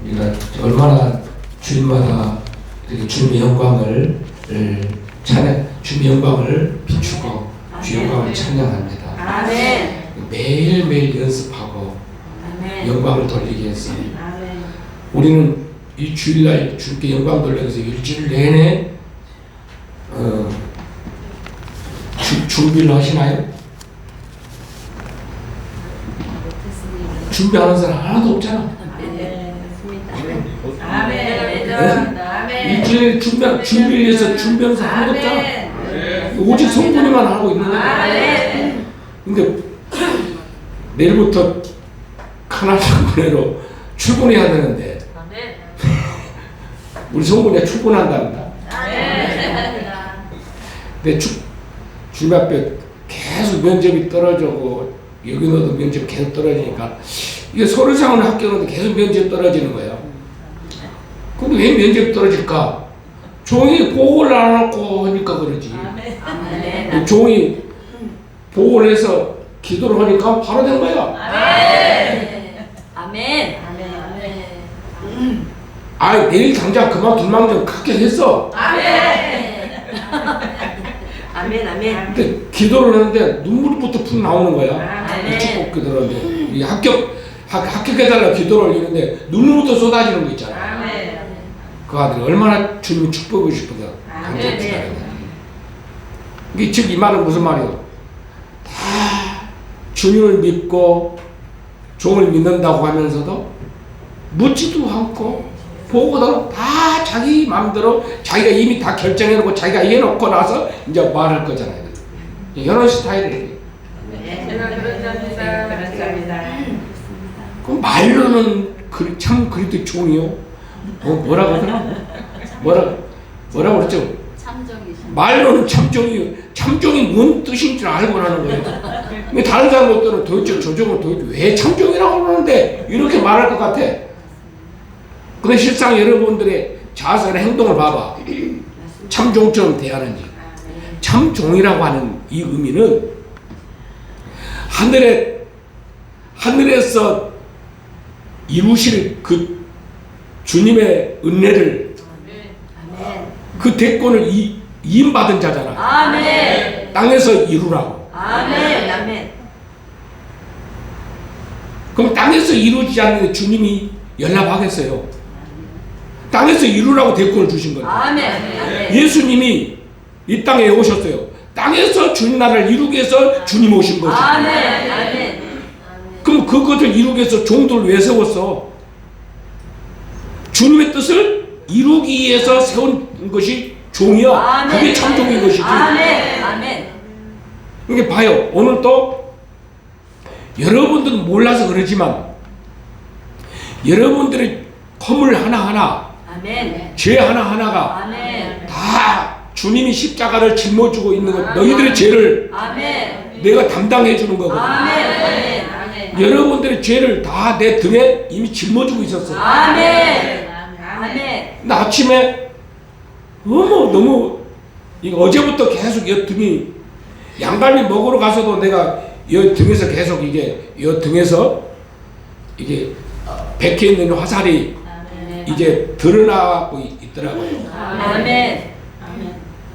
우리가 얼마나 주님마다 이렇게 주님의 영광을 주님의 영광을 비추고 주의 영광을 찬양합니다. 아멘. 매일매일 연습하고 아멘. 영광을 돌리기 위해서 아멘. 우리는 이 주일날 주님께 영광 돌리기 위해서 일주일 내내 준비를 하시나요? 준비하는 사람 하나도 없잖아. 일주일 준비를 위해서 준비하는 사람 하나도 없잖아. 오직 성분이만 하고 있는 거야. 근데 내일부터 카나다 군내로 출근해야 되는데 우리 성분이가 출근한답니다. 근데 주님 앞에 계속 면접이 떨어지고 여기 너도 면접 계속 떨어지니까 이게 서류 상원 합격하는데 계속 면접 떨어지는 거예요. 근데 왜 면접 떨어질까? 종이 보고를 안 하고 하니까 그러지. 종이 보고를 해서 기도를 하니까 바로 된 거야. 아멘. 아, 내일 당장 그만둘 망정 합격했어. 아멘. 근데 기도를 하는데 눈물부터 푹 나오는 거야. 축복 기도를 하는데 이 합격해달라고 기도를 올리는데 눈물부터 쏟아지는 거 있잖아. 그 아들이 얼마나 주님이 축복하고 싶어서 당장 기다려요. 이게 즉 이 말은 무슨 말이에요? 다 주님을 믿고 종을 믿는다고 하면서도 묻지도 않고 보고도 다 자기 마음대로 자기가 이미 다 결정해놓고 자기가 해놓고 나서 이제 말할 거잖아요. 이런 스타일이에요. 그 말로는 참 그래도 종이요. 뭐라고 하더라? 뭐라고 그랬죠? 말로는 참종이요. 참종이 뭔 뜻인 줄 알고 하는 거예요. 근데 다른 사람들은 도대체 저 종은 도대체 왜 참종이라고 그러는데 이렇게 말할 것 같아. 근데 실상 여러분들의 자세나 행동을 봐봐. 참종처럼 대하는지. 참종이라고 하는 이 의미는 하늘에서 이루실 그 주님의 은혜를 그 대권을 이임받은 자잖아. 땅에서 이루라고. 그럼 땅에서 이루지 않는데 주님이 연락하겠어요? 땅에서 이루라고 대권을 주신 거예요. 예수님이 이 땅에 오셨어요. 땅에서 주님 나라를 이루기 위해서 주님 오신 거죠. 그럼 그것을 이루기 위해서 종들을 왜 세웠어? 주님의 뜻을 이루기 위해서 세운 것이 종이야. 그게 참종인 것이지. 그러니까 봐요. 오늘 또 여러분들은 몰라서 그러지만 여러분들의 허물 하나하나 죄 하나하나가 다 주님이 십자가를 짊어지고 있는 것, 너희들의 죄를 내가 담당해 주는 거거든. 여러분들의 죄를 다 내 등에 이미 짊어지고 있었어. 근데 아침에 너무 이거 어제부터 계속 이 등이 양갈비 먹으러 가서도 내가 이 등에서 계속 이 등에서 이게 백해 있는 화살이 이제 드러나고 있더라고요.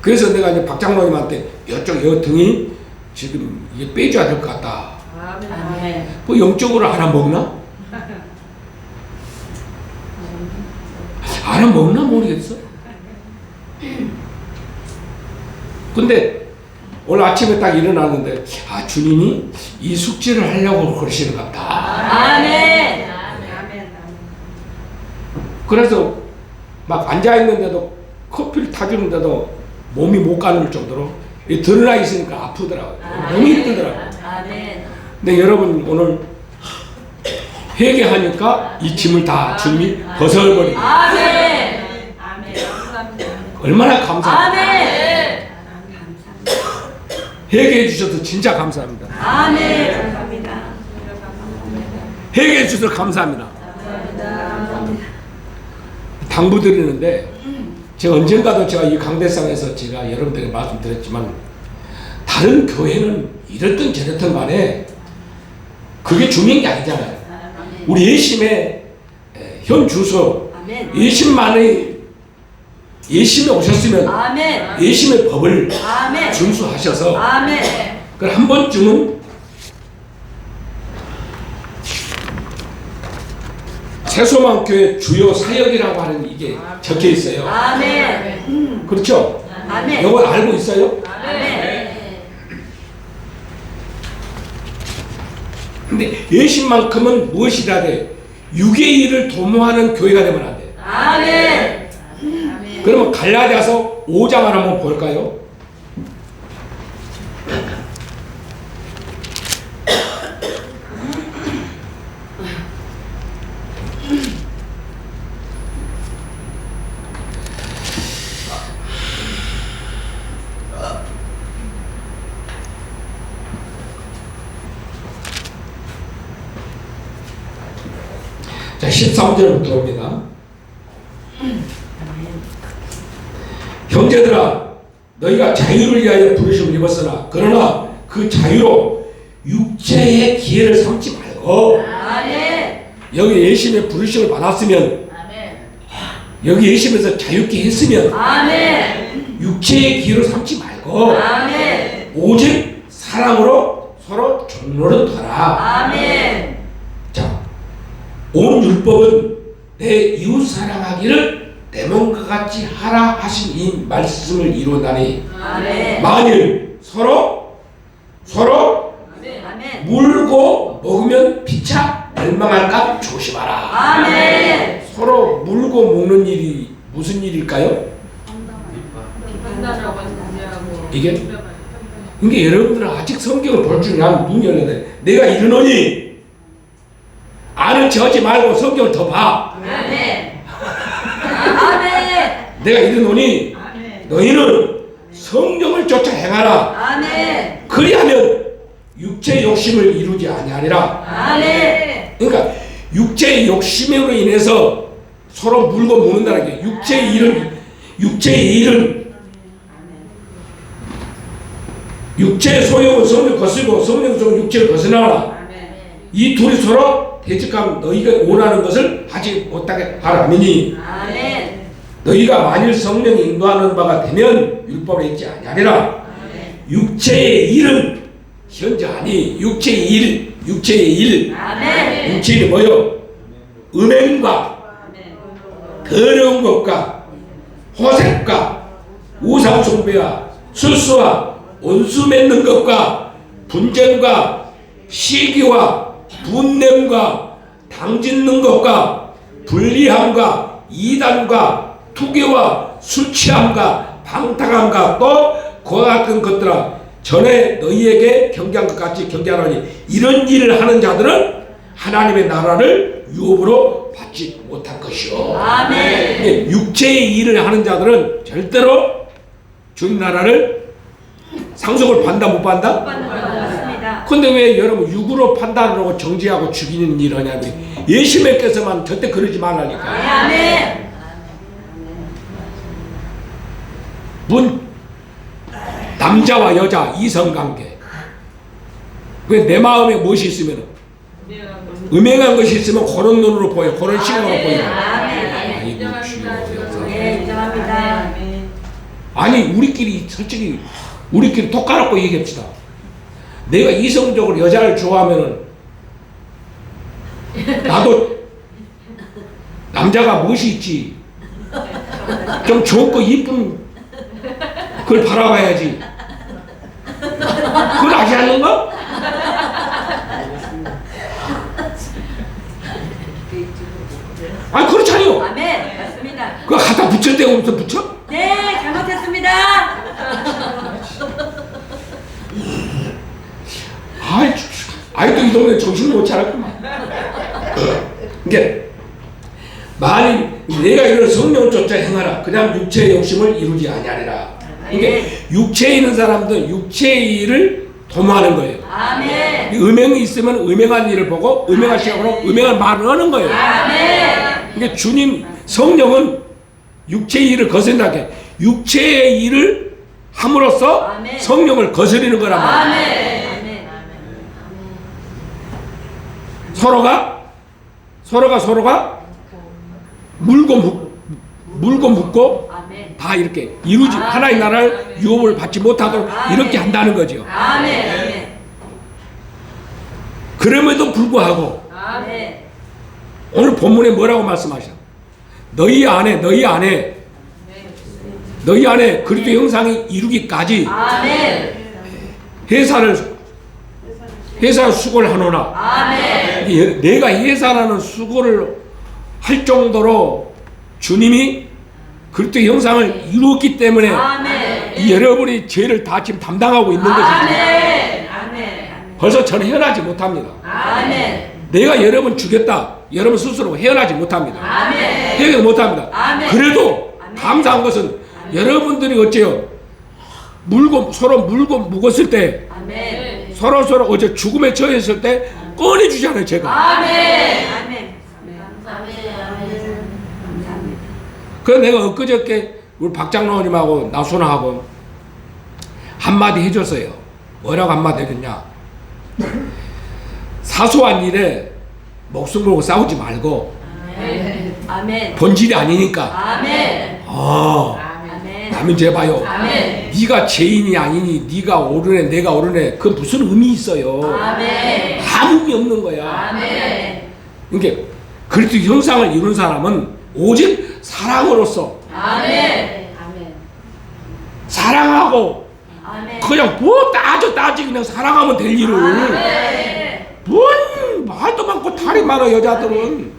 그래서 내가 이제 박 장로님한테 이쪽 이 등이 지금 이게 빼줘야 될 것 같다. 뭐 영적으로 알아먹나? 알아먹나 모르겠어. 근데 오늘 아침에 딱 일어났는데 주님이 이 숙제를 하려고 그러시는 것 같다. 그래서 막 앉아있는데도 커피를 타주는데도 몸이 못 가눌 정도로 드러나 있으니까 아프더라고요. 너무 힘들더라고요. 근데 여러분 오늘 회개하니까 이 짐을 다 주님이 벗어버리고 얼마나 감사합니다. 회개해 주셔서 진짜 감사합니다. 회개해 주셔서 감사합니다. 당부드리는데 제가 언젠가도 제가 이 강대상에서 제가 여러분들에게 말씀드렸지만 다른 교회는 이랬든 저랬든 간에 그게 중요한 게 아니잖아요. 우리 예심에 현 주소 아멘. 예심에 오셨으면 아멘. 예심의 법을 아멘. 준수하셔서 아멘. 그걸 한 번쯤은 새소망교회 주요 사역이라고 하는 이게 적혀 있어요. 아멘. 그렇죠? 아멘. 이거 알고 있어요? 아멘. 근데 예심만큼은 무엇이라 돼? 육의 일을 도모하는 교회가 되면 안 돼. 아멘. 그러면 갈라디아서 5장을 한번 볼까요? 자, 13절부터 옵니다. 형제들아, 너희가 자유를 위하여 부르심을 입었으나 그러나 그 자유로 육체의 기회를 삼지 말고 아멘. 여기 예심의 부르심을 받았으면 여기 예심에서 자유케 했으면 아멘. 육체의 기회를 삼지 말고 아멘. 오직 사랑으로 서로 종노릇하라. 아멘. 자, 온 율법은 내 이웃 사랑하기를 내 몸과 같이 하라 하신 이 말씀을 이룬다니 아멘. 만일 서로 아멘. 물고 먹으면 피차 멸망할까 조심하라. 아멘. 서로 물고 먹는 일이 무슨 일일까요? 이게 여러분들은 아직 성경을 볼 줄 난 눈이 열렸네. 내가 이르노니 아는 체 하지 말고 성경을 더 봐. 아멘. 아멘. 내가 이르노니 너희는 성령을 쫓아 행하라. 아멘. 그리하면 육체의 욕심을 이루지 아니하리라. 아멘. 그러니까 육체의 욕심으로 인해서 서로 물고 먹는다는 게 육체의 일은 육체의 소욕은 성령 거스고 성령 속은 육체를 거스나라. 이 둘이 서로 대적하면 너희가 원하는 것을 하지 못하게 하라미니 아멘. 너희가 만일 성령이 인도하는 바가 되면 율법에 있지 아니하리라. 육체의 일은 현재 아니 육체의 일 아멘. 육체의 일이 뭐요? 음행과 더러운 것과 호색과 우상숭배와 술수와 온수 맺는 것과 분쟁과 시기와 분냄과 당짓는 것과 불리함과 이단과 투기와 술취함과 방탕함과 또 그와 같은 것들아 전에 너희에게 경계한 것 같이 경계하노니 이런 일을 하는 자들은 하나님의 나라를 유업으로 받지 못할 것이요. 아멘. 육체의 일을 하는 자들은 절대로 주님 나라를 상속을 받는다 못 받는다? 맞습니다. 근데 왜 여러분 육으로 판단하고 정지하고 죽이는 일을 하냐면 예수님께서만 절대 그러지 말라니까. 아멘. 남자와 여자 이성관계 왜 내 마음에 무엇이 있으면 음행한 것이 있으면 그런 눈으로 보여 그런 시각으로 보여. 아멘. 아이고 주여. 네, 인정합니다. 아니 우리끼리 솔직히 우리끼리 톡 깔았고 얘기합시다. 내가 이성적으로 여자를 좋아하면은 나도 남자가 무엇이 있지 좀 좋고 이쁜 그걸 바라봐야지. 그걸 아지 않는가? 아니 그렇잖아요. 아멘. 맞습니다. 그거 갖다 붙일 데가 없어 붙여? 네, 잘못했습니다. 아이도 이 동네 정신을 못 차렸구만. 그러니까 만일 내가 이런 성령을 쫓아 행하라. 그냥 육체의 욕심을 이루지 아니하리라. 그러니까 육체에 있는 사람들은 육체의 일을 도모하는 거예요. 아멘. 음행이 있으면 음행한 일을 보고 음행한 시각으로 음행한 말을 하는 거예요. 아멘. 그러니까 주님 성령은 육체의 일을 거스른다게 육체의 일을 함으로써 아멘. 성령을 거스르는 거란 말이에요. 아멘. 아멘. 서로가 물고 묻고 아멘. 다 이렇게 이루지 하나의 나라를 유업을 받지 못하도록 이렇게 한다는 거죠. 아멘. 아멘. 그럼에도 불구하고 아멘. 오늘 본문에 뭐라고 말씀하셔? 너희 안에 그리스도 형상이 이루기까지 아멘. 회사를 수고를 하노라. 아멘. 내가 회사라는 수고를 할 정도로 주님이 그리스도 형상을 이루었기 때문에 아멘. 이 여러분이 죄를 다 지금 담당하고 있는 것입니다. 아멘. 아멘. 벌써 저는 헤어나지 못합니다. 아멘. 내가 여러분 죽였다. 여러분 스스로 헤어나지 못합니다. 아멘. 헤어나지 못합니다. 아멘. 그래도 아멘. 감사한 것은 여러분들이 어째요? 서로 물고 묵었을 때 아멘. 서로 어째 죽음에 처했을 때 꺼내주잖아요, 제가. 아멘. 아멘. 그래서 내가 엊그저께 우리 박장로님하고 나순하고 한마디 해줬어요. 뭐라고 한마디 해줬냐? 사소한 일에 목숨 걸고 싸우지 말고 아멘. 본질이 아니니까. 아멘. 아멘. 남은 죄 봐요. 아멘. 네가 죄인이 아니니 네가 옳으네 내가 옳으네 그 무슨 의미 있어요. 아멘. 아무 의미 없는 거야. 아멘. 그러니까 그리스도 형상을 이룬 사람은 오직 사랑으로서 아멘. 사랑하고 아멘. 그냥 뭐 따지 그냥 사랑하면 될 일을 아멘. 뭔 말도 많고 탈이 많아 여자들은.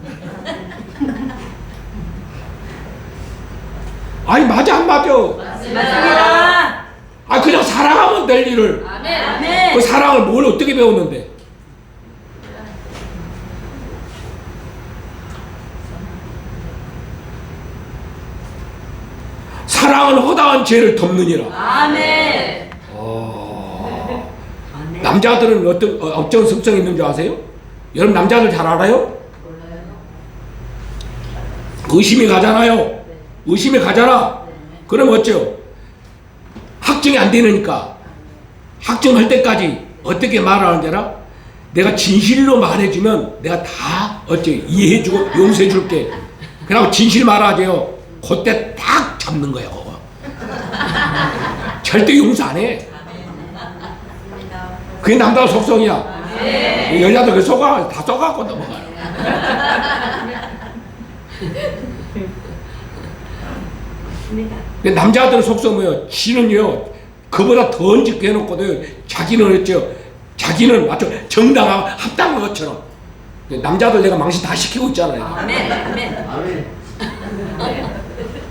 아니 맞아 안 맞아? 맞습니다. 아 그냥 사랑하면 될 일을 아멘. 그 사랑을 뭘 어떻게 배웠는데? 사랑은 허다한 죄를 덮느니라. 아멘. 남자들은 어떤 습성이 있는 줄 아세요? 여러분 남자들 잘 알아요? 의심이 가잖아요. 의심이 가잖아. 그럼 어째요? 확정이 안 되니까 확정할 때까지 어떻게 말하는 줄 알아? 내가 진실로 말해주면 내가 다 어째 이해해주고 용서해줄게. 그러고 진실 말하세요. 그때 딱 잡는 거예요. 절대 용서 안 해. 그게 남자 속성이야. 여자들 그 다 속아갖고 넘어가요. 남자들 속성 뭐예요? 지는요 그보다 더 언직게 해놓거든. 자기는 어째요? 자기는 맞죠? 정당하고 합당한 것처럼. 남자들 내가 망신 다 시키고 있잖아요. 아멘. 아멘.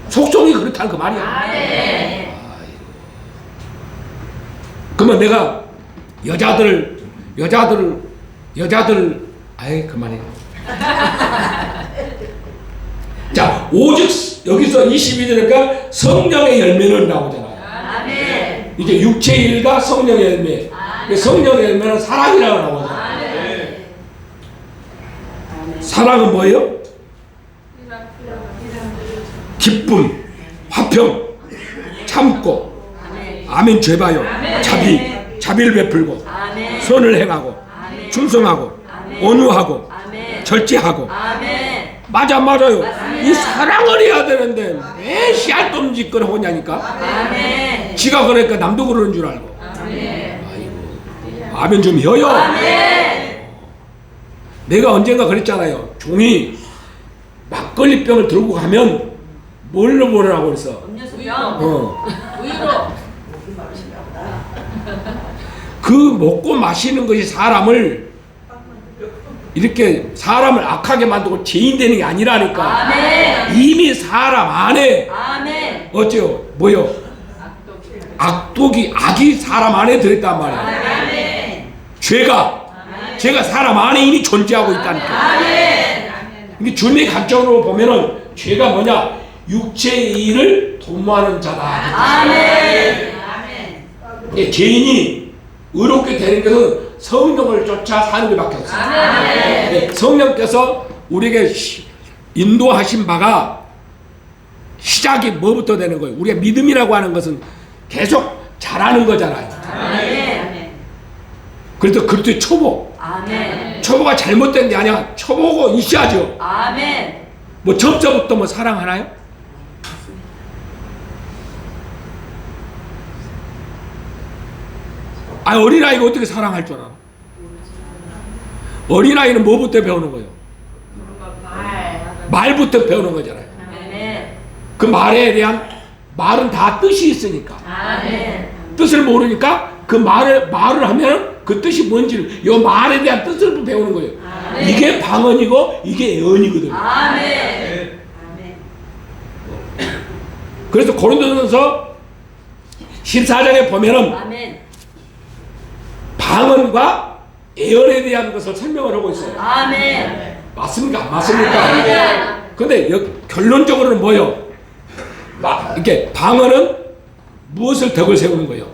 속성이 그렇다는 그 말이야. 아멘. 그러면 내가 여자들 아이 그만해. 자 오직 여기서 22절이니까 성령의 열매는 나오잖아요. 아멘. 이제 육체의 일과 성령의 열매. 성령의 열매는 사랑이라고 나오잖아요. 아멘. 사랑은 뭐예요? 기쁨, 화평, 참고, 아멘 죄봐요. 자비를 베풀고, 아멘. 선을 행하고, 아멘. 충성하고, 아멘. 온유하고, 아멘. 절제하고. 아멘. 맞아요. 맞습니다. 이 사랑을 해야 되는데 왜 씨알돈 짓거나 하냐니까. 아멘. 지가 그러니까 남도 그러는 줄 알고. 아멘. 아이고, 아멘 좀 해요. 아멘. 내가 언젠가 그랬잖아요. 종이 막걸리병을 들고 가면 뭘로 보내라고 그랬어. 음료수병. 우유로. 그 먹고 마시는 것이 사람을 이렇게 사람을 악하게 만들고 죄인 되는 게 아니라니까. 아멘. 이미 사람 안에 아멘. 어째요? 뭐요? 악이 사람 안에 들었단 말이야. 아멘. 죄가 사람 안에 이미 존재하고 있다니까. 아멘. 이게 주님의 관점으로 보면은 죄가 뭐냐? 육체의 일을 도모하는 자다. 아멘. 예, 죄인이 의롭게 되는 것은 성령을 쫓아 사는 것밖에 없어요. 아멘. 예, 성령께서 우리에게 인도하신 바가 시작이 뭐부터 되는 거예요? 우리가 믿음이라고 하는 것은 계속 잘하는 거잖아요. 아멘. 그래서 그리스도의 초보. 아멘. 초보가 잘못된 게 아니야. 초보고 있어야죠. 아멘. 뭐 점서부터 뭐 사랑하나요? 아, 어린아이가 어떻게 사랑할 줄 알아? 어린아이는 뭐부터 배우는 거예요? 말부터 배우는 거잖아요. 그 말에 대한 말은 다 뜻이 있으니까. 뜻을 모르니까 그 말을 하면 그 뜻이 뭔지를, 이 말에 대한 뜻을 배우는 거예요. 이게 방언이고 이게 예언이거든요. 그래서 고린도전서 14장에 보면은 방언과 예언에 대한 것을 설명을 하고 있어요. 맞습니까? 안 맞습니까? 근데 결론적으로는 뭐요? 이렇게 방언은 무엇을 덕을 세우는 거예요?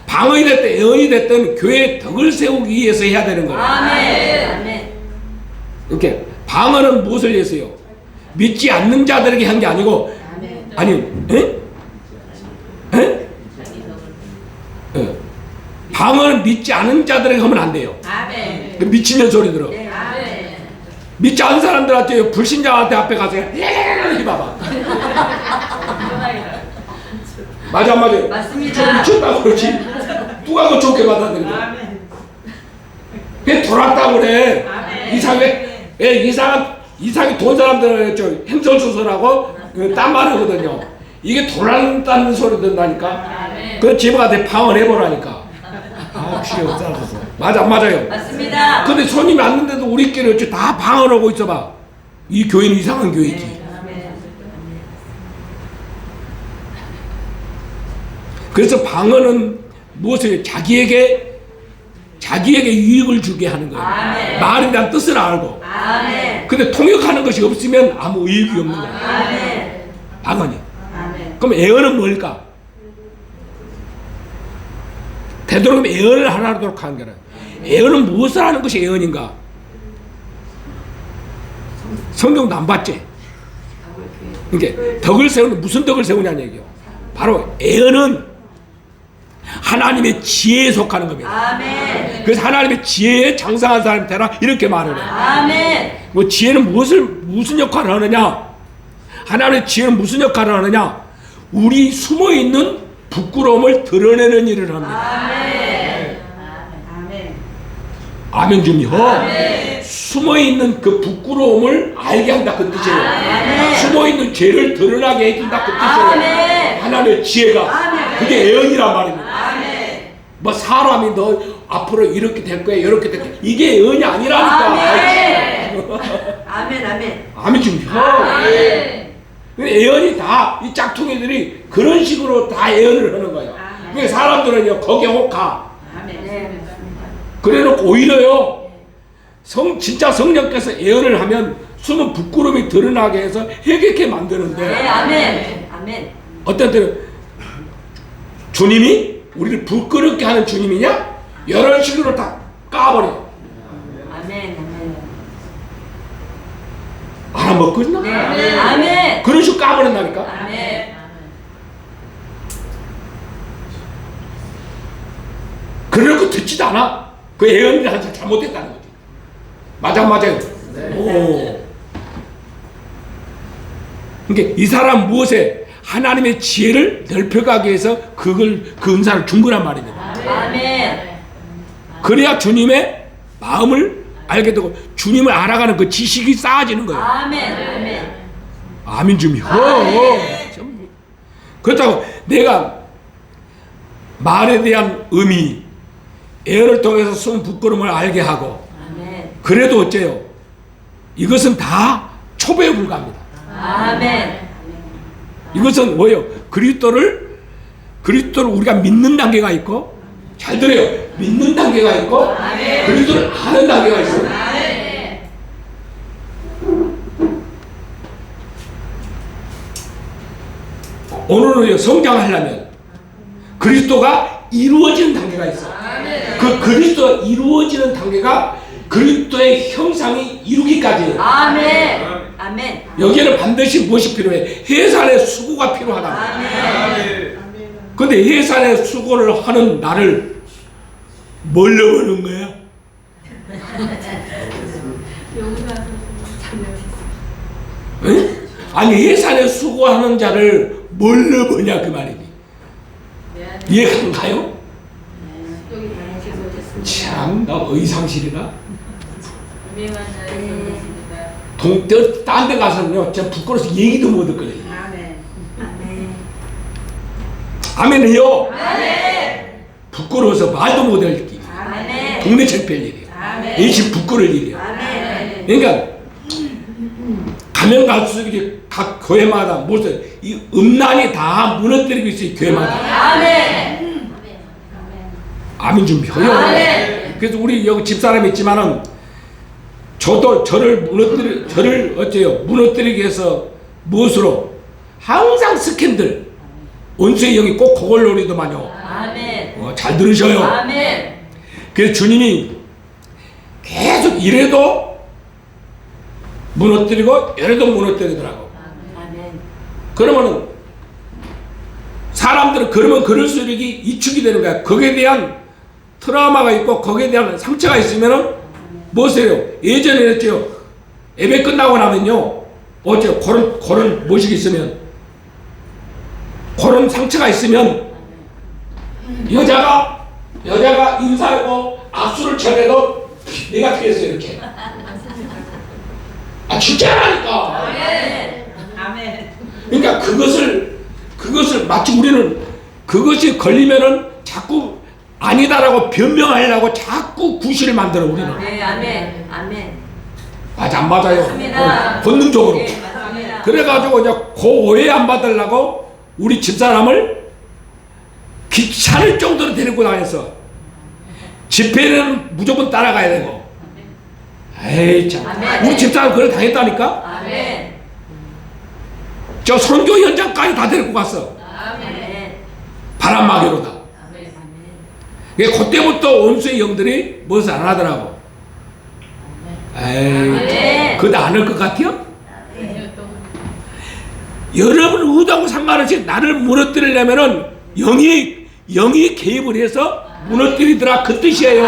방언이 됐든 예언이 됐든 교회의 덕을 세우기 위해서 해야 되는 거예요. 이렇게 방언은 무엇을 위해서요? 믿지 않는 자들에게 한 게 아니고, 아니, 방언은 믿지 않은 자들에게 하면 안 돼요. 미치는 소리 들어. 믿지 않은 사람들한테, 불신자한테 앞에 가서 해봐봐. 맞아, 맞아요. 맞습니다. 미쳤다고 그러지. 누가 그 좋게 받아들여? 왜 돌았다고 그래? 이상하게 돈 사람들은 행설수설하고 딴 말 하거든요. 이게 돌았다는 소리 듣는다니까. 그 집한테 방언해보라니까. 아, 귀에 없어서. 맞아, 맞아요. 맞습니다. 근데 손님이 왔는데도 우리끼리 어째 다 방언하고 있어봐. 이 교회는 이상한 교회지. 그래서 방언은 무엇을 자기에게 유익을 주게 하는 거예요. 말에 대한 뜻을 알고. 근데 통역하는 것이 없으면 아무 의욕이 없는 거예요. 방언이. 그럼 예언은 뭘까? 되도록 예언을 하도록 하는 거예요. 예언은 무엇을 하는 것이 예언인가? 성경도 안 봤지? 그러니까 덕을 세우는, 무슨 덕을 세우냐는 얘기요. 바로 예언은 하나님의 지혜에 속하는 겁니다. 그래서 하나님의 지혜에 장성한 사람이 되라 이렇게 말을 해요. 뭐 지혜는 무슨 역할을 하느냐? 하나님의 지혜는 무슨 역할을 하느냐? 우리 숨어있는 부끄러움을 드러내는 일을 합니다. 아멘 좀 해. 숨어있는 그 부끄러움을 알게 한다 그 뜻이에요. 숨어있는 죄를 드러나게 해준다 그 뜻이에요. 하나님의 지혜가. 그게 예언이란 말입니다. 뭐 사람이 너 앞으로 이렇게 될 거야 이렇게 될 거야 이게 예언이 아니라니까. 아멘 좀 해. 예언이 다 이 짝퉁이들이 그런 식으로 다 예언을 하는 거예요. 그러니까 사람들은요 거기에 혹가. 그래놓고 오히려요 진짜 성령께서 예언을 하면 숨은 부끄러움이 드러나게 해서 해결케 만드는데. 어떤 때는 주님이 우리를 부끄럽게 하는 주님이냐? 이런 식으로 다 까버려. 알아먹거든요. 그런 식으로 까버린다니까. 그래놓고 듣지도 않아. 그 예언이 항상 잘못됐다는 거지. 맞아요. 오. 그러니까 이 사람 무엇에 하나님의 지혜를 넓혀가기 위해서 그 은사를 준 거란 말입니다. 그래야 주님의 마음을 알게 되고 주님을 알아가는 그 지식이 쌓아지는 거예요. 아멘 좀 해. 그렇다고 내가 말에 대한 의미, 예언을 통해서 숨은 부끄러움을 알게 하고 그래도 어째요? 이것은 다 초보에 불과합니다. 이것은 뭐예요? 그리스도를 우리가 믿는 단계가 있고, 잘 들어요. 믿는 단계가 있고, 그리스도를 아는 단계가 있어요. 오늘은 성장하려면 그리스도가 이루어지는 단계가 있어요. 그 그리스도가 이루어지는 단계가 그리스도의 형상이 이루기까지예요. 여기에는 반드시 무엇이 필요해? 해산의 수고가 필요하다. 근데 해산의 수고를 하는 나를 뭘로 보는 거야? 응? 아니 예산에 수고하는 자를 뭘로 보냐 그 말이지. 이해가 안 가요? 참 나 의상실이다. 딴 데 가서는요 진짜 부끄러워서 얘기도 못 듣거든요. 아멘해요. 부끄러워서 말도 못 할 길. 동네 창피할 일이에요. 일시 부끄러울 일이에요. 그러니까 가면 갈수록 이제 각 교회마다 무슨 이 음란이 다 무너뜨리고 있어요. 교회마다. 아멘 좀 해요. 그래서 우리 여기 집사람이 있지만은 저도 저를 어째요 무너뜨리기 위해서 무엇으로 항상 스캔들 원수의 영이 꼭 그걸 노리더만요. 잘 들으셔요. 그래서 주님이 계속 이래도 무너뜨리고 이래도 무너뜨리더라고. 그러면은 사람들은 그러면 그럴수록 이축이 되는 거야. 거기에 대한 트라우마가 있고 거기에 대한 상처가 있으면은 뭐세요? 예전에 했죠. 예배 끝나고 나면요 어째 그런 모식이 있으면 그런 상처가 있으면 여자가 인사하고 악수를 쳐내도 내가 피했어 이렇게. 진짜라니까. 그러니까 그것을 마치 우리는 그것이 걸리면은 자꾸 아니다라고 변명하려고 자꾸 구실을 만들어 우리는. 맞아 안 맞아요? 본능적으로. 그래가지고 이제 그 오해 안 받으려고 우리 집사람을 귀찮을 정도로 데리고 다녔어. 집회는 무조건 따라가야 되고. 에이 참. 우리 집사람 그래 당했다니까. 저 선교 현장까지 다 데리고 갔어. 바람막이로다. 그때부터 원수의 영들이 무엇을 안 하더라고. 에이, 그거 안 할 것 같아요? 여러분 의도하고 상관없이 나를 무너뜨리려면은 영이 개입을 해서 무너뜨리더라 그 뜻이에요.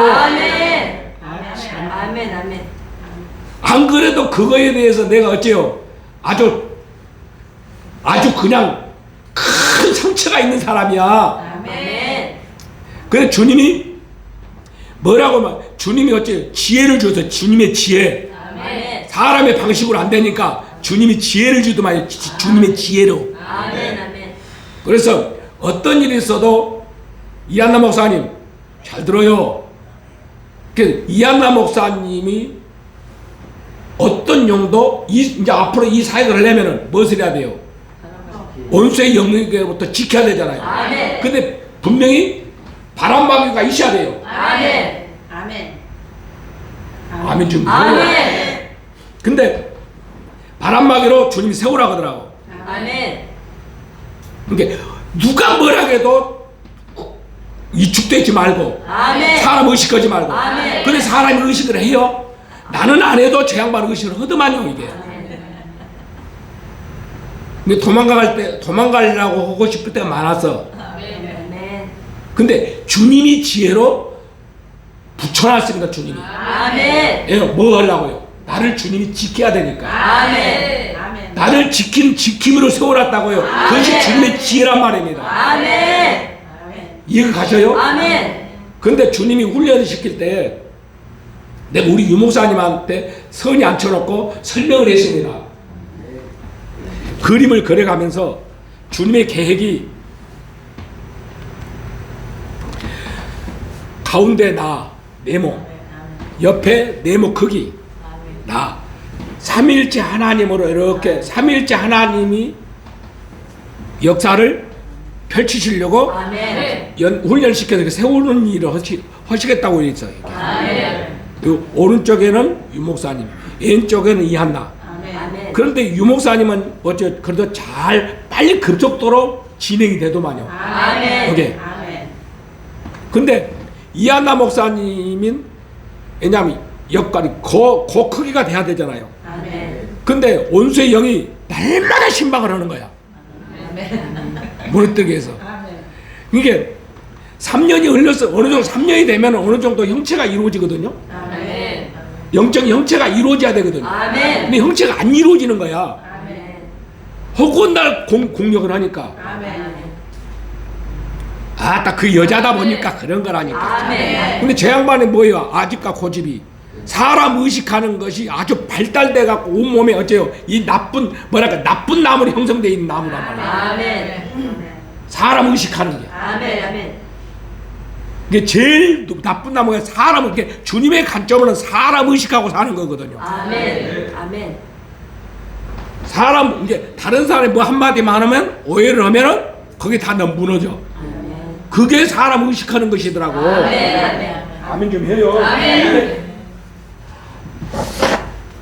안 그래도 그거에 대해서 내가 어째요? 아주 그냥 큰 상처가 있는 사람이야. 그래서 주님이 뭐라고 막 주님이 어째 지혜를 줘서 주님의 지혜. 사람의 방식으로 안 되니까 주님이 지혜를 주더만 주님의 지혜로. 그래서 어떤 일이 있어도 이한나 목사님 잘 들어요. 이한나 목사님이 어떤 용도 이제 앞으로 이 사역을 하려면은 무엇을 해야 돼요? 원수의 영역으로부터 지켜야 되잖아요. 근데 분명히 바람막이가 있어야 돼요. 아멘 좀. 근데 바람막이로 주님이 세우라고 하더라고. 그러니까 누가 뭐라 해도 위축되지 말고 사람 의식하지 말고. 근데 사람이 의식을 해요. 나는 안 해도 저 양반 의식을 하더만요 이게. 근데 도망가려고 하고 싶을 때가 많았어. 근데 주님이 지혜로 붙여놨습니다. 주님이. 뭐 하려고요? 나를 주님이 지켜야 되니까. 나를 지킴으로 세워놨다고요. 그것이 주님의 지혜란 말입니다. 이해가 가셔요? 근데 주님이 훈련을 시킬 때 내가 우리 유목사님한테 선이 앉혀놓고 설명을 했습니다. 그림을 그려가면서 주님의 계획이 가운데 나, 네모, 옆에 네모 크기, 나, 삼위일체 하나님으로 이렇게 삼위일체 하나님이 역사를 펼치시려고 훈련시켜서 세우는 일을 하시겠다고 했어요. 오른쪽에는 유목사님, 왼쪽에는 이한나. 그런데 유목사님은 어째 그래도 빨리 급속도로 진행이 되더만요. 이게. 근데 이한나 목사님은 왜냐하면 역할이 그 크기가 돼야 되잖아요. 근데 원수의 영이 날마다 신방을 하는 거야. 무너뜨리기 위해서. 이게 3년이 흘러서 어느 정도 3년이 되면 어느 정도 형체가 이루어지거든요. 영적 형체가 이루어져야 되거든요. 근데 형체가 안 이루어지는 거야. 허구한 날 공격을 하니까 딱 그 여자다 보니까 그런 거라니까. 근데 제 양반이 뭐예요? 아직까 고집이 사람 의식하는 것이 아주 발달돼 갖고 온몸에 어째요? 이 나쁜 나쁜 나무로 형성되어 있는 나무란 말이에요. 사람 의식하는 게. 이게 제일 나쁜 나무가 사람을 이렇게 주님의 관점으로는 사람 의식하고 사는 거거든요. 사람 이제 다른 사람이 뭐 한마디만 하면 오해를 하면은 거기 다 무너져. 그게 사람 의식하는 것이더라고. 아멘 좀 해요.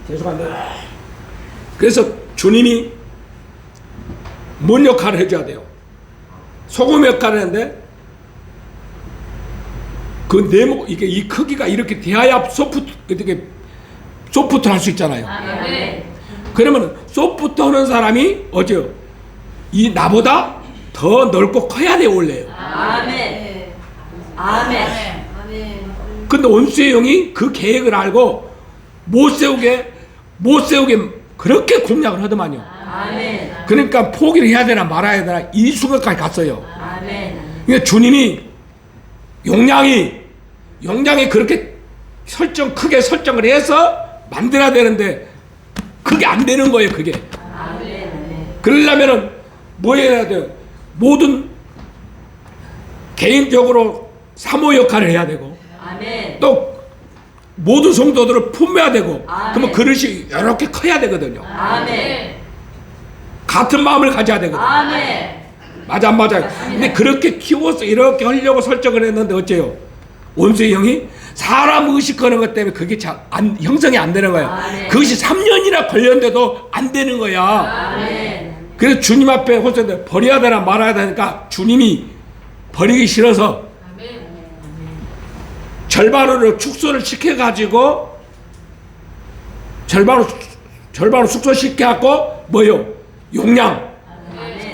죄송한데. 그래서 주님이 뭔 역할을 해줘야 돼요? 소금 역할을 하는데 그 네모 이게 이 크기가 이렇게 돼야 소프트 할 수 있잖아요. 그러면 소프트 하는 사람이 어째요? 이 나보다 더 넓고 커야 돼 원래요. 근데 원수의 영이 그 계획을 알고 못 세우게 그렇게 공략을 하더만요. 그러니까 포기를 해야 되나 말아야 되나 이 순간까지 갔어요. 그러니까 주님이 용량이 그렇게 크게 설정을 해서 만들어야 되는데 그게 안 되는 거예요. 그게. 그러려면은 뭐 해야 돼요? 모든 개인적으로 사모 역할을 해야 되고 또 모든 성도들을 품어야 되고 그러면 그릇이 이렇게 커야 되거든요. 같은 마음을 가져야 되거든요. 맞아 안 맞아요? 근데 그렇게 키워서 이렇게 하려고 설정을 했는데 어째요? 원수의 형이 사람 의식하는 것 때문에 그게 형성이 안 되는 거야. 그것이 3년이나 걸렸는데도 안 되는 거야. 그래서 주님 앞에 홀서들 버려야 되나 말아야 되니까 주님이 버리기 싫어서 절반으로 축소를 시켜가지고 절반으로 축소시켜갖고 뭐요? 용량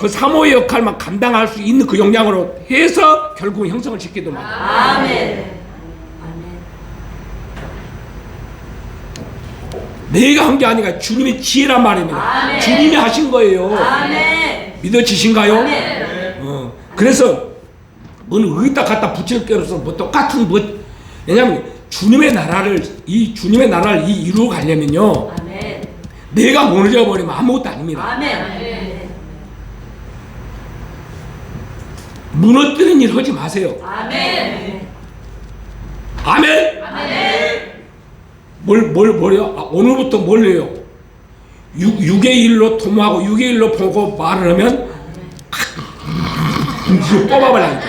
그 사모의 역할만 감당할 수 있는 그 용량으로 해서 결국 형성을 시키더만. 내가 한 게 아니라 주님의 지혜란 말입니다. 주님이 하신 거예요. 믿어지신가요? 그래서 뭐는 어디다 갖다 붙일 게 없어. 뭐 똑같은 왜냐면 주님의 나라를 이루어 가려면요. 내가 무너져 버리면 아무것도 아닙니다. 무너뜨리는 일 하지 마세요. 아멘. 뭐래요? 오늘부터 뭘 해요? 6의 1로 도모하고 6의 1로 보고 말을 하면 뽑아버리니까.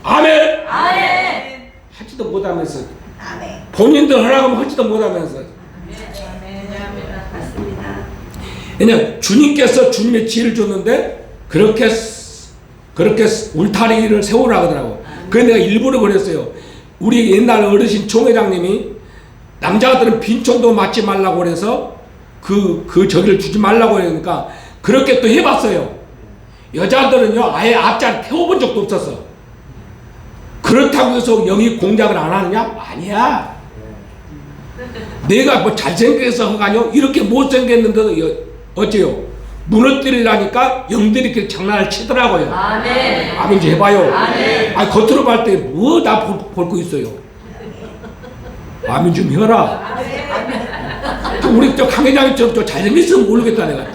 아멘. 하지도 못하면서 본인들 하라고 하면 하지도 못하면서. 왜냐면 주님께서 주님의 지혜를 줬는데 그렇게 울타리를 세우라 하더라고. 그래서 내가 일부러 그랬어요. 우리 옛날 어르신 총회장님이 남자들은 빈총도 맞지 말라고 그래서 그 저기를 주지 말라고 그러니까 그렇게 또 해봤어요. 여자들은요 아예 앞자리 태워본 적도 없었어. 그렇다고 해서 영이 공작을 안 하느냐? 아니야. 내가 뭐 잘생겨서 허가요? 이렇게 못생겼는데도 어째요? 무너뜨리려니까 영들이 이렇게 장난을 치더라고요. 아멘 좀 해봐요. 겉으로 볼 때 뭐 다 볼 거 있어요. 아멘 좀 해라. 우리 저 강회장이 좀 잘생겼으면 모르겠다 내가.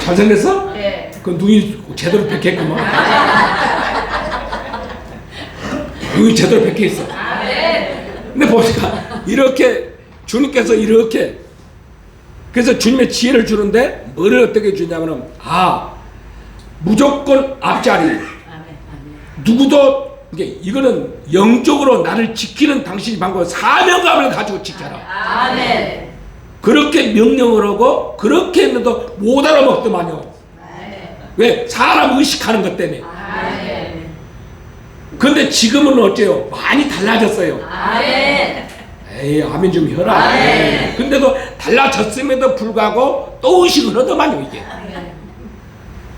잘생겼어? 그 눈이 제대로 백했구만. 눈이 제대로 백해 있어. 근데 보니까 이렇게 주님께서 이렇게 그래서 주님의 지혜를 주는데 뭐를 어떻게 주냐면은 무조건 앞자리. 누구도 이거는 영적으로 나를 지키는 당신이 방법 사명감을 가지고 지켜라. 그렇게 명령을 하고 그렇게 했는데도 못 알아먹더만요. 왜? 사람 의식하는 것 때문에. 그런데 지금은 어째요? 많이 달라졌어요. 에이 아멘 좀 해라. 근데도 달라졌음에도 불구하고 또 의식을 하더만요. 이게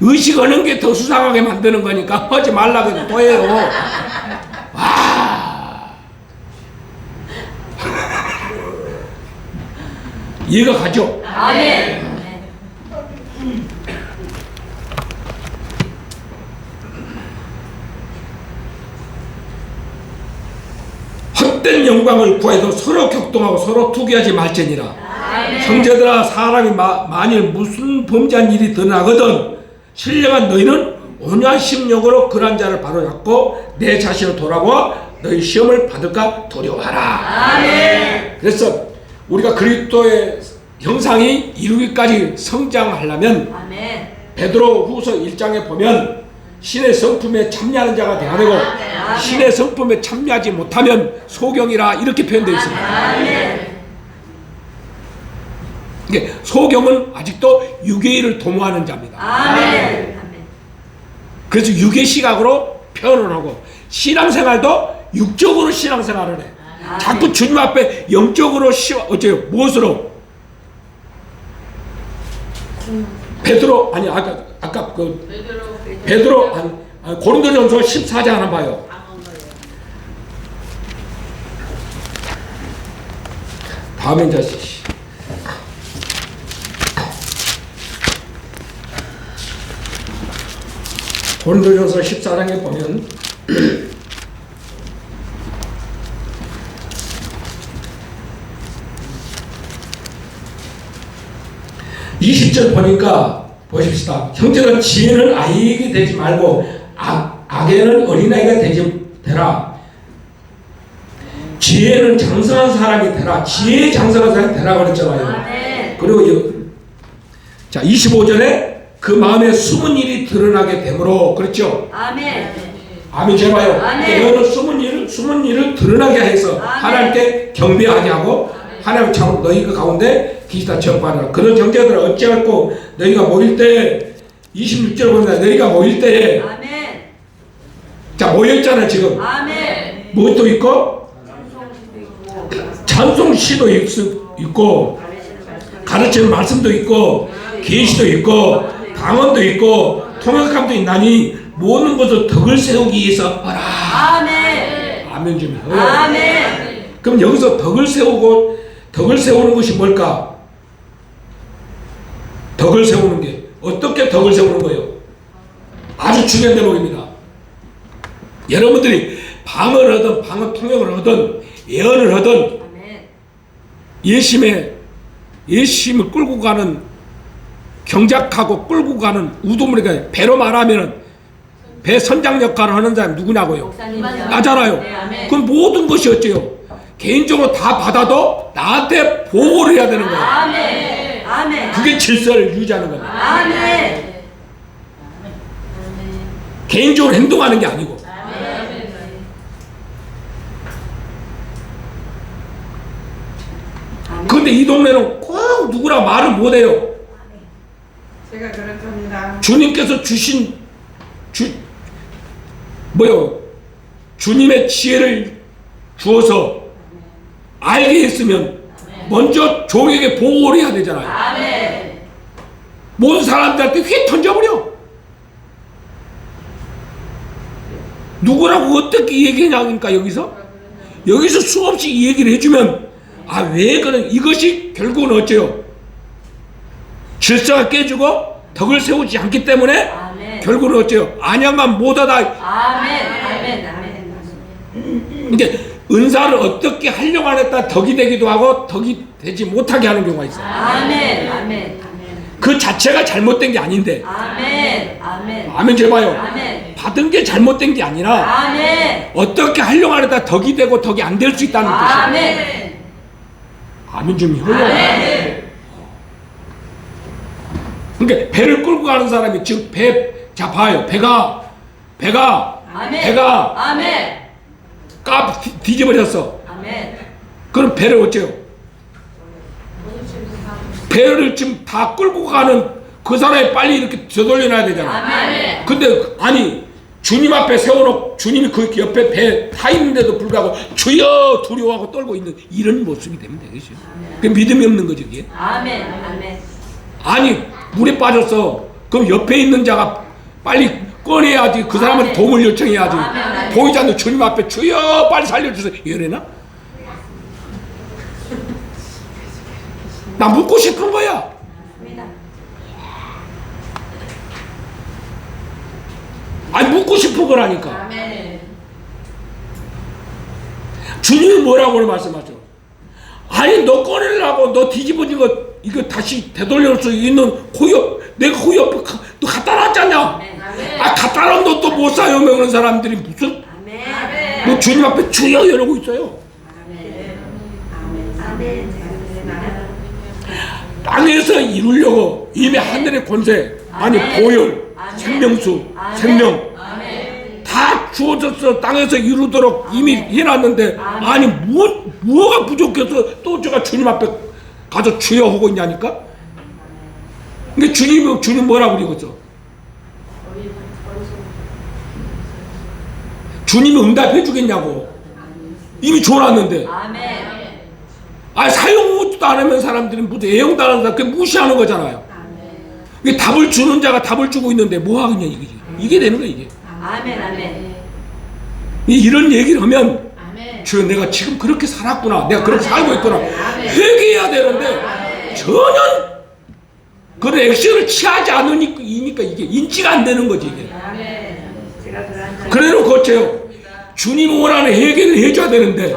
의식하는 게 더 수상하게 만드는 거니까 하지 말라고 해도 또 해요. 와 이해가 가죠? 아멘. 헛된 영광을 구해도 서로 격동하고 서로 투기하지 말지니라. 아멘. 형제들아, 사람이 만일 무슨 범죄한 일이 드러나거든 신령한 너희는 온유한 심령으로 그런 자를 바로잡고 내 자신을 돌아보아 너희 시험을 받을까 두려워하라. 아멘. 그래서 우리가 그리스도의 형상이 이루기까지 성장하려면 아멘. 베드로 후서 1장에 보면 신의 성품에 참여하는 자가 되어야 되고 신의 성품에 참여하지 못하면 소경이라 이렇게 표현되어 있습니다. 아멘. 이게 소경은 아직도 유괴일을 도모하는 자입니다. 아멘. 그래서 유괴 시각으로 표현을 하고 신앙생활도 육적으로 신앙생활을 해. 자꾸 주님 앞에 영적으로 어째요? 무엇으로? 베드로 아니 아까 그 베드로 아니 고린도전서 14장 하나 봐요. 다음엔 자식. 고린도전서 14장에 보면 20절 보니까 보십시다. 형제들아, 지혜는 아이에게 되지 말고 악에는 어린아이가 되라. 지혜는 장성한 사람이 되라. 지혜에 장성한 사람이 되라 그랬잖아요. 아멘. 그리고 자 25절에 그 마음에 숨은 일이 드러나게 되므로 그렇죠. 아멘. 아멘 제발요. 아멘. 너는 숨은 일을 드러나게 해서 아멘. 하나님께 경배하게 하고 하나님 참 너희가 가운데 기시다 전파하라. 그런 형제들은 어찌할꼬 너희가 모일 때 26절 보면 너희가 모일 때에 아멘. 자 모였잖아요 지금. 아멘. 무엇도 있고 찬송시도 있고 가르치는 말씀도 있고 계시도 있고 방언도 있고 통역함도 있나니 모든 것을 덕을 세우기 위해서 하라. 아멘. 아멘 좀 해요. 아멘. 그럼 여기서 덕을 세우는 것이 뭘까? 덕을 세우는 게 어떻게 덕을 세우는 거예요? 아주 중요한 대목입니다. 여러분들이 방언을 하든 방언 통역을 하든 예언을 하든 아멘. 예심을 끌고 가는 경작하고 끌고 가는 우두머리가 배로 말하면 배 선장 역할을 하는 사람이 누구냐고요? 목사님이요. 나잖아요. 네, 아멘. 그럼 모든 것이 어째요? 개인적으로 다 받아도 나한테 보호를 해야 되는 거예요. 아멘. 아멘. 그게 질서를 유지하는 겁니다. 아멘. 개인적으로 행동하는 게 아니고. 그런데 이 동네는 꼭 누구라 말을 못해요. 제가 그렇습니다. 주님께서 주신 주님의 지혜를 주어서 알게 했으면 먼저 종에게 보호를 해야 되잖아요. 아멘. 모든 사람들한테 휙 던져버려. 누구라고 어떻게 얘기하냐니까 여기서 수없이 이 얘기를 해주면 왜 그런 이것이 결국은 어째요? 질서가 깨지고 덕을 세우지 않기 때문에 아멘. 결국은 어째요? 안양만 못하다. 아멘. 아멘. 아멘. 이게 은사를 어떻게 하려고 안 했다 덕이 되기도 하고 덕이 되지 못하게 하는 경우가 있어요. 아멘. 아멘. 그 자체가 잘못된 게 아닌데. 아멘. 아멘. 아멘 제발요. 아멘. 받은 게 잘못된 게 아니라 아멘. 어떻게 하려고 안 했다 덕이 되고 덕이 안 될 수 있다는 뜻이에요. 아멘. 아멘 좀 해요. 아멘. 그러니까 배를 끌고 가는 사람이 지금 자 봐요. 배가 아멘. 아멘. 뒤집어졌어. 아멘. 그럼 배를 어째요? 배를 지금 다 끌고 가는 그 사람이 빨리 이렇게 되돌려놔야 되잖아. 아멘. 근데 주님 앞에 세워놓고 주님이 그 옆에 배 타 있는데도 불구하고 주여 두려워하고 떨고 있는 이런 모습이 되면 되겠죠. 그 믿음이 없는 거죠 그게. 아멘. 아멘. 아니 물에 빠졌어. 그럼 옆에 있는 자가 빨리 꺼내야지. 그 사람한테 도움을 요청해야지. 아멘. 보이지 않는 주님 앞에 주여 빨리 살려주세요 이러나? 나 묻고 싶은 거야. 아니 묻고 싶은 거라니까. 아멘. 주님이 뭐라고 말씀하죠? 아니 너 꺼내려고 너 뒤집어진 거 이거 다시 되돌릴 수 있는 고엽 내가 고엽 너 갖다 놨잖냐? 아 갖다 놓은 너 또 못 사요 먹는 사람들이 무슨 아멘. 뭐 주님 앞에 주여 이러고 있어요. 땅에서 이루려고 이미 하늘의 권세 아니 보혈 생명수 생명 다 주어졌어. 땅에서 이루도록 이미 해놨는데 아니 뭐가 부족해서 또 제가 주님 앞에 가서 주여 하고 있냐니까. 근데 주님 뭐라고 그러겠어? 주님이 응답해 주겠냐고. 이미 줘놨는데. 아 사용도 안 하면 사람들이 무슨 애용도 안 한다. 그게 무시하는 거잖아요. 이게 답을 주는 자가 답을 주고 있는데 뭐 하겠냐 이게 되는 거야 이게. 이런 얘기를 하면 주여 내가 지금 그렇게 살았구나. 내가 그렇게 살고 있구나. 회개해야 되는데 전혀 그런 액션을 취하지 않으니까 이게 인지가 안 되는 거지 이게. 그래놓고 어째요? 주님 원하는 회개를 해줘야 되는데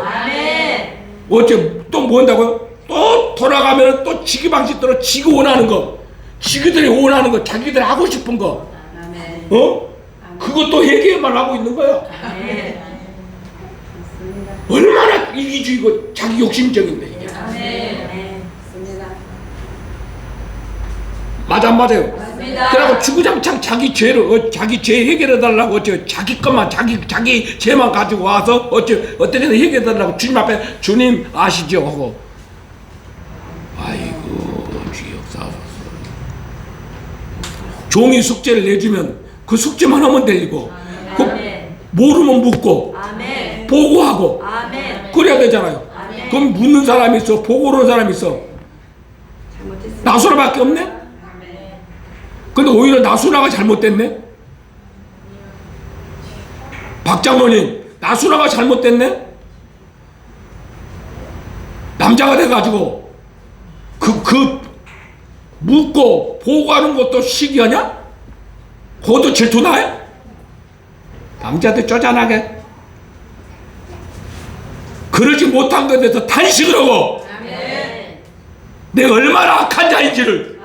어째 또 뭐 한다고요? 또 돌아가면 또 지기 방식대로 지가 원하는 거 지기들이 원하는 거 자기들이 하고 싶은 거 그것도 회개만 하고 있는 거야. 얼마나 이기주의고 자기 욕심적인데 이게. 맞아 안 맞아요? 그러고 주구장창 자기 죄를 자기 죄 해결해 달라고 어째 자기 것만 자기 죄만 가지고 와서 어떻게든 해결해 달라고 주님 앞에 주님 아시죠 하고 아이고 주역사하소서. 종이 숙제를 내주면 그 숙제만 하면 되고 그 모르면 묻고 보고하고 그래야 되잖아요. 그럼 묻는 사람이 있어 보고하는 사람이 있어. 나수라밖에 없네. 근데 오히려 나수라가 잘못됐네. 박장로님 나수라가 잘못됐네. 남자가 돼가지고 그 묻고 보고하는 것도 시기하냐? 그것도 질투나요? 남자들 쪼잔하게 그러지 못한 것에 대해서 탄식을 하고 내가 얼마나 악한 자인지를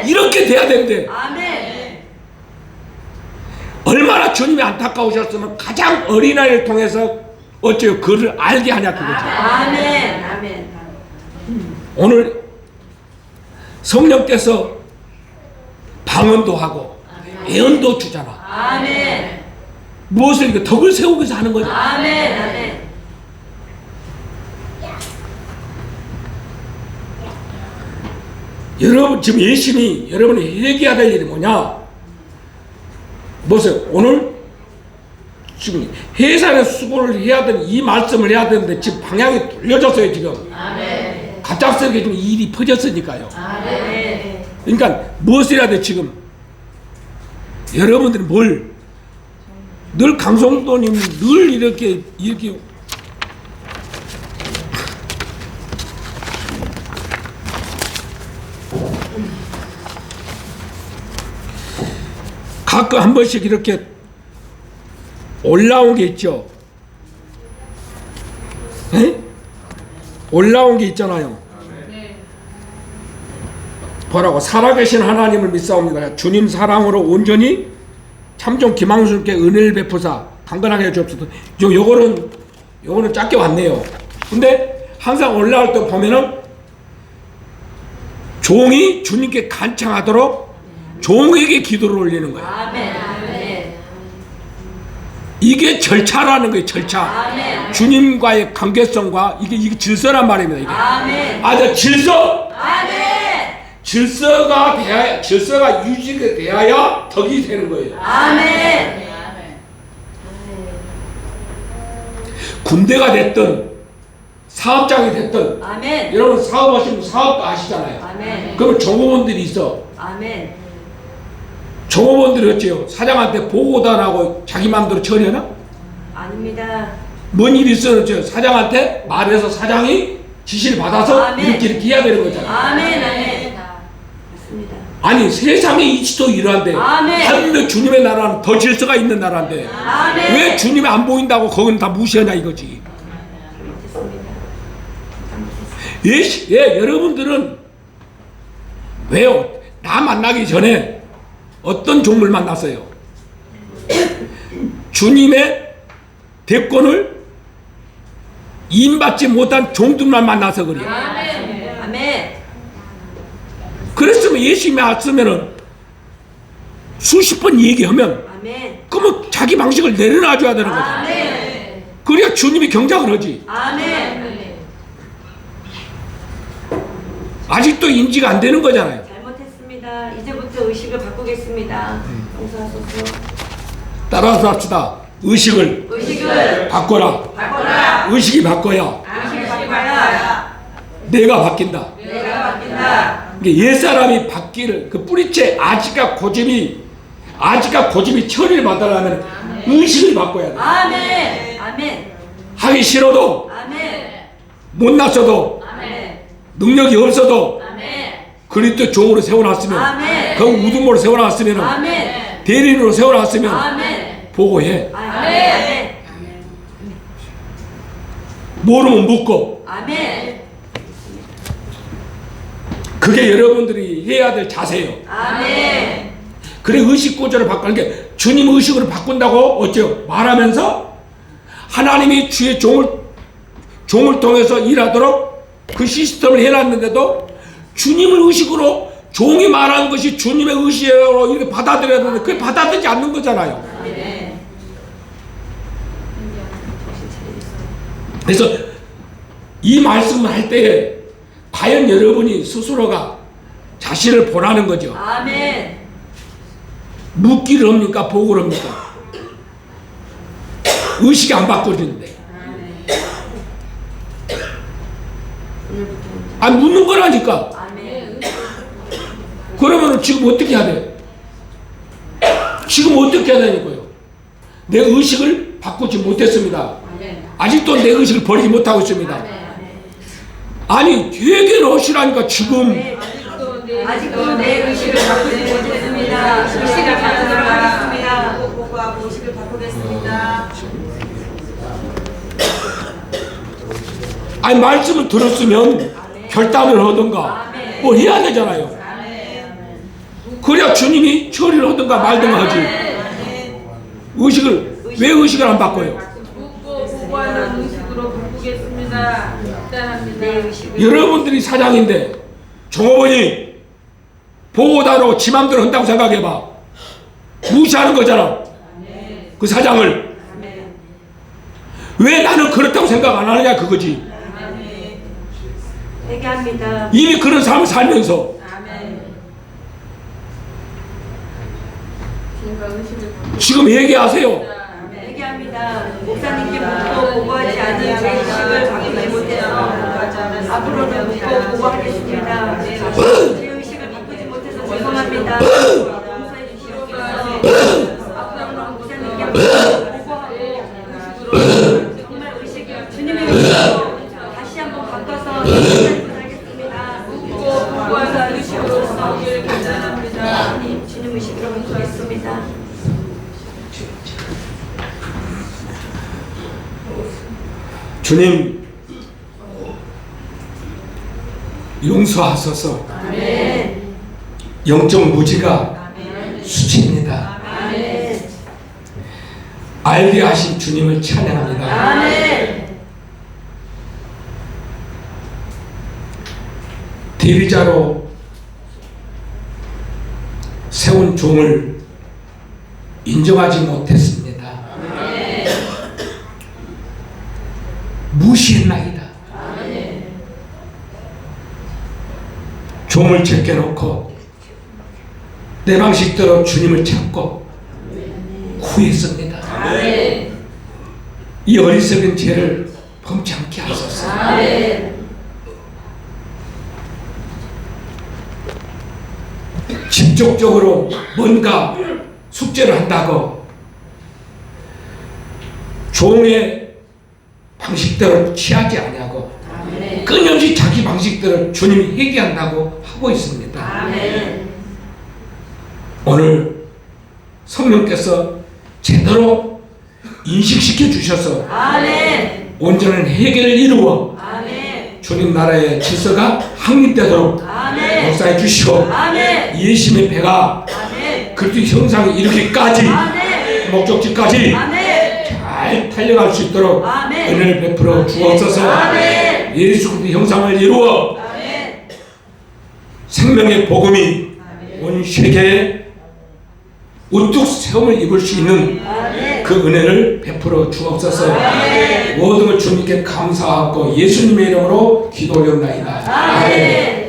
이렇게 돼야 되는데 얼마나 주님이 안타까우셨으면 가장 어린아이를 통해서 어째요 그를 알게 하냐 그거죠. 오늘 성령께서 방언도 하고 예언도 주잖아. 무엇을 이렇게 덕을 세우기 위해서 하는 거죠. 여러분 지금 열심히 여러분이 회개해야 될 일이 뭐냐? 보세요. 오늘 지금 회사에 수고를 해야 되는 이 말씀을 해야 되는데 지금 방향이 돌려졌어요 지금. 갑작스럽게 지금 일이 퍼졌으니까요. 그러니까 무엇을 해야 돼 지금? 여러분들이 늘 강성도님 늘 이렇게 가끔 한 번씩 이렇게 올라온 게 있죠. 에? 올라온 게 있잖아요. 뭐라고? 살아계신 하나님을 믿사옵니다. 주님 사랑으로 온전히 참좀 기망스럽게 은혜를 베푸사 강건하게 해주옵소서. 요거는 짧게 왔네요. 근데 항상 올라올 때 보면은 종이 주님께 간청하도록 종에게 기도를 올리는 거예요. 이게 절차라는 거예요. 절차. 주님과의 관계성과 이게 질서란 말입니다. 이게. 질서. 질서가 유지가 되어야 덕이 되는 거예요. 군대가 됐든 사업장이 됐든 여러분 사업하시면 사업도 아시잖아요. 그러면 종업원들이 있어. 종업원들이 어째요? 사장한테 보고도 안 하고 자기 마음대로 처리하나? 아닙니다. 뭔 일이 있어요? 사장한테 말해서 사장이 지시를 받아서 아멘. 이렇게 해야 되는 거잖아요. 아멘. 아멘. 맞습니다. 아니 세상의 이치도 이러한데 아멘. 하물며 주님의 나라는 더 질서가 있는 나라인데 아멘. 왜 주님이 안 보인다고 거기는 다 무시하냐 이거지. 여러분들은 왜요? 나 만나기 전에 어떤 종을 만났어요? 주님의 대권을 인받지 못한 종들만 만나서 그래요. 아멘. 그랬으면 예수님이 왔으면은 수십 번 얘기하면 아멘. 그러면 자기 방식을 내려놔줘야 되는 거잖아. 아멘. 그래야 주님이 경작을 하지. 아멘. 아직도 인지가 안 되는 거잖아요. 잘못했습니다. 이제부터 의식을 바꾸겠습니다. 용서하소서. 따라서 합시다. 의식을 의식을 바꿔라. 바꿔라. 의식이 바꿔야 의식을 바꿔야 내가 바뀐다. 내가 바뀐다. 이게 옛사람이 바뀌는 그 뿌리째 아직과 고집이 처리를 받으려면 의식을 바꿔야 돼. 아멘. 아멘. 하기 싫어도 아멘. 못났어도 아멘. 능력이 없어도 아멘. 그리스도 종으로 세워놨으면 아멘. 그 우두모로 세워놨으면 아멘. 대리인으로 세워놨으면 아멘. 보고해. 아멘. 모르면 묻고. 아멘. 그게 여러분들이 해야 될 자세예요. 아멘. 그래 의식 구조를 바꾸는 게 주님 의식으로 바꾼다고 어째요? 말하면서 하나님이 주의 종을 통해서 일하도록 그 시스템을 해놨는데도 주님을 의식으로 종이 말하는 것이 주님의 의식으로 이렇게 받아들여야 되는데 그게 받아들이지 않는 거잖아요. 아멘. 그래서 이 말씀을 할 때에 과연 여러분이 스스로가 자신을 보라는 거죠. 아멘. 묻기를 합니까? 보고를 합니까? 의식이 안 바꿔지는데. 아, 묻는 거라니까. 아멘. 그러면 지금 어떻게 해야 돼? 지금 어떻게 해야 되니까요? 내 의식을 바꾸지 못했습니다. 아직도 내 의식을 버리지 못하고 있습니다. 아니, 회개를 하시라니까 지금. 아직도 내 의식을 바꾸지 못했습니다. 의식을 바꾸도록 하겠습니다. 보고하고 의식을 바꾸겠습니다. 아니, 말씀을 들었으면 결단을 하든가 뭐 해야 되잖아요. 그래야 주님이 처리를 하든가 말든가 하지. 왜 의식을 안 바꿔요? 묻고 보고하는 의식으로 바꾸겠습니다. 내 의식을 여러분들이 사장인데 종업원이 보호다로 지 맘대로 한다고 생각해봐. 무시하는 거잖아. 그 사장을. 왜 나는 그렇다고 생각 안 하느냐 그거지. 회개합니다. 이미 그런 삶을 살면서 지금 얘기하세요. 회개합니다. 목사님께 묻고 보고하지 않은 제 의식을 바꾸지 못해서 앞으로는 묻고 보고하겠습니다. 제 의식을 바꾸지 못해서 죄송합니다. 용서해 주시옵소서. 앞으로는 목사님께 묻고 보고하고 의식으로 정말 의식을 주님의 의식으로 다시 한번 바꿔서 살겠습니다. 묻고 보고하는 의식으로 싸우길 결단합니다. 주님 의식으로 바꾸겠습니다. 주님 용서하소서. 아멘. 영적 무지가 수치입니다. 아멘. 알게 하신 주님을 찬양합니다. 아멘. 대리자로 세운 종을 인정하지 못했습니다. 무시했나이다. 종을 제껴놓고 내 방식대로 주님을 찾고 후회했습니다. 이 어리석은 죄를 범치 않게 하소서. 직접적으로 뭔가 숙제를 한다고 종의 방식대로 취하지 아니하고 끊임없이 자기 방식대로 주님이 회개한다고 하고 있습니다. 아멘. 오늘 성령께서 제대로 인식시켜 주셔서 아멘. 온전한 회개를 이루어 아멘. 주님 나라의 질서가 확립되도록 아멘. 역사해 주시고 아멘. 예수님의 배가 아멘. 그리스도 형상에 이르기까지 아멘. 목적지까지 아멘. 잘 달려갈 수 있도록 아멘. 은혜를 베풀어 주옵소서. 아멘. 예수 그리스도 형상을 이루어 아멘. 생명의 복음이 온 세계에 우뚝 세움을 입을 수 있는 아멘. 그 은혜를 베풀어 주옵소서. 아멘. 모든 걸 주님께 감사하고 예수님의 이름으로 기도 올렸나이다. 아멘.